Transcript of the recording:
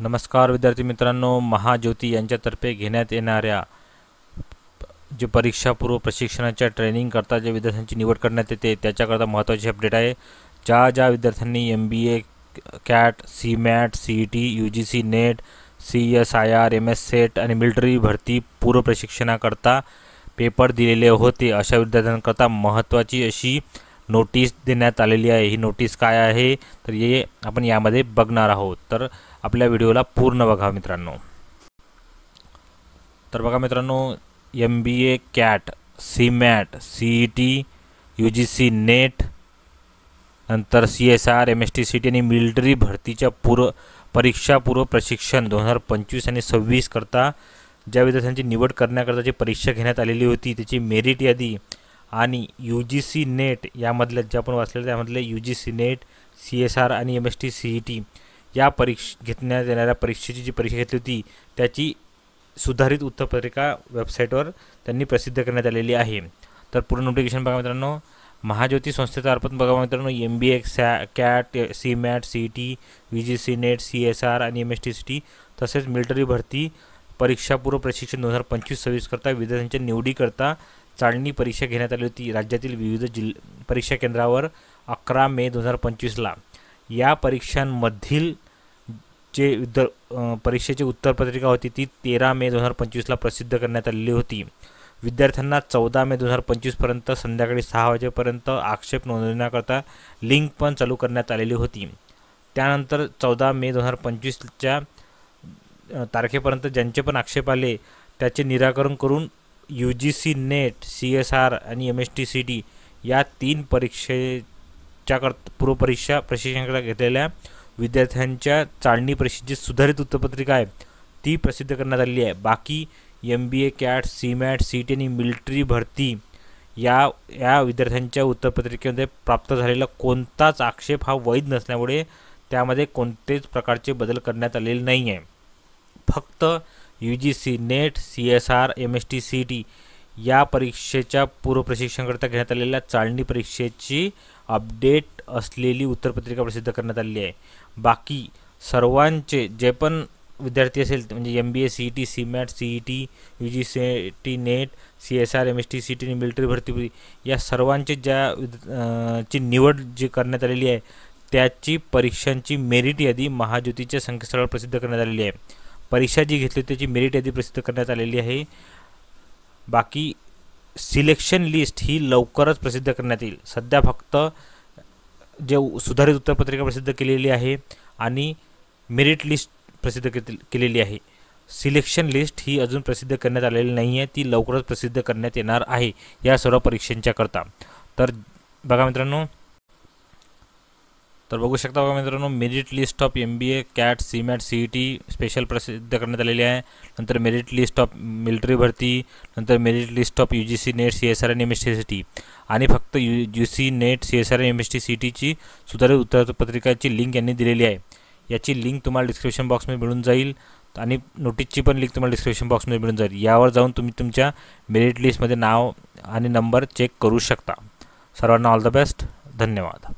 नमस्कार विद्यार्थी मित्रांनो, महाज्योती यांच्यातर्फे घेण्यात येणाऱ्या जे परीक्षापूर्व प्रशिक्षणाच्या ट्रेनिंग करता जे विद्यार्थ्यांची निवड करण्यात येते त्याच्याकरता महत्त्वाची अपडेट आहे। ज्या विद्यार्थ्यांनी MBA cat, CMAT, CET, UGC net, CSIR, MS set आणि मिलिटरी भरती पूर्व प्रशिक्षणाकरता पेपर दिलेले होते अशा विद्यार्थ्यांकरता महत्त्वाची अशी नोटीस देण्यात आलेली आहे। ही नोटीस काय आहे तर हे आपण यामध्ये बघणार आहोत, तर आपल्या व्हिडिओला पूर्ण बघा मित्रांनो। तर बघा मित्रांनो, MBA cat, CMAT, CET, UGC net, नंतर CSIR, MST CT आणि मिलिटरी भरतीच्या पूर्व प्रशिक्षण 2025 आणि 26 करता ज्या विद्यार्थ्यांची निवड करण्याकरता जी परीक्षा घेण्यात आलेली होती त्याची मेरिट यादी आणि UGC नेट यामधल्या जे आपण वाचलेलं त्यामधले UGC नेट, CSIR आणि MST CET या घेण्यात येणाऱ्या परीक्षेची जी परीक्षा घेतली होती त्याची सुधारित उत्तरपत्रिका वेबसाईटवर त्यांनी प्रसिद्ध करण्यात आलेली आहे। तर पूर्ण नोटिफिकेशन बघा मित्रांनो। महाज्योती संस्थेचा अर्पण बघा मित्रांनो, MBA cat, CMAT, CET, UGC net, CSIR आणि MST CT तसेच मिलिटरी भरती परीक्षापूर्व प्रशिक्षण 2025-26 करता विद्यार्थ्यांच्या निवडीकरता चाळणी परीक्षा घेण्यात आली होती राज्यातील विविध परीक्षा केंद्रावर 11 मे 2025ला। या परीक्षांमधील जे परीक्षेची उत्तरपत्रिका होती ती 13 मे 2025ला प्रसिद्ध करण्यात आलेली होती। विद्यार्थ्यांना 14 मे 2025 पर्यंत संध्याकाळी 6 वाजेपर्यंत आक्षेप नोंदवण्याकरता लिंक पण चालू करण्यात आलेली होती। त्यानंतर 14 मे 2025च्या तारखेपर्यंत ज्यांचे पण आक्षेप आले त्याचे निराकरण करून UGC नेट, CSIR आणि MST CT या 3 परीक्षेच्या पूर्व परीक्षा प्रशिक्षणाकरता घेतलेल्या विद्यार्थ्यांच्या चाळणी परीक्षेची सुधारित उत्तरपत्रिका आहे ती प्रसिद्ध करण्यात आलेली आहे। बाकी MBA कॅट, CMAT, CET आणि मिलिटरी भरती या विद्यार्थ्यांच्या उत्तरपत्रिकेमध्ये प्राप्त झालेला कोणताच आक्षेप हा वैध नसल्यामुळे त्यामध्ये कोणतेच प्रकारचे बदल करण्यात आलेले नाही आहे। फक्त UGC net, CSIR, MST CT या परीक्षेच्या पूर्व प्रशिक्षणाकरता घेण्यात आलेल्या चाळणी परीक्षेची अपडेट असलेली उत्तरपत्रिका प्रसिद्ध करण्यात आलेली आहे। बाकी सर्वांचे जे पण विद्यार्थी असेल म्हणजे MBA CET, CMAT, CET, UGC net, CSIR, MST CT आणि मिलिटरी भरती या सर्वांचे ची निवड जी करण्यात आलेली आहे त्याची परीक्षांची मेरिट यादी महाज्योतीच्या संकेतस्थळावर प्रसिद्ध करण्यात आलेली आहे। परीक्षा जी घेतली त्याची मेरिट यादी प्रसिद्ध करण्यात आलेली आहे। बाकी सिलेक्शन लिस्ट ही लवकरच प्रसिद्ध करण्यात येईल। सध्या फक्त जे सुधारित उत्तरपत्रिका प्रसिद्ध केलेली आहे आणि मेरिट लिस्ट प्रसिद्ध केलेली आहे। सिलेक्शन लिस्ट ही अजून प्रसिद्ध करण्यात आलेली नाही आहे, ती लवकरच प्रसिद्ध करण्यात येणार आहे या सर्व परीक्षांच्या करता। तर बघा मित्रांनो, तर बघू शकता बघा मित्रांनो, merit list of MBA cat, CMAT, CET special प्रसिद्ध करण्यात आलेली आहे। नंतर मेरिट लिस्ट ऑफ मिलिटरी भरती, नंतर merit list of UGC net, CSIR आणि MST CT आणि फक्त UGC नेट, CSIR आणि MST CT ची सुधारित उत्तरपत्रिकाची लिंक यांनी दिलेली आहे। याची लिंक तुम्हाला डिस्क्रिप्शन बॉक्समध्ये मिळून जाईल आणि नोटीसची पण लिंक तुम्हाला डिस्क्रिप्शन बॉक्समध्ये मिळून जाईल। यावर जाऊन तुम्ही तुमच्या मेरिट लिस्टमध्ये नाव आणि नंबर चेक करू शकता। सर्वांना ऑल द बेस्ट, धन्यवाद।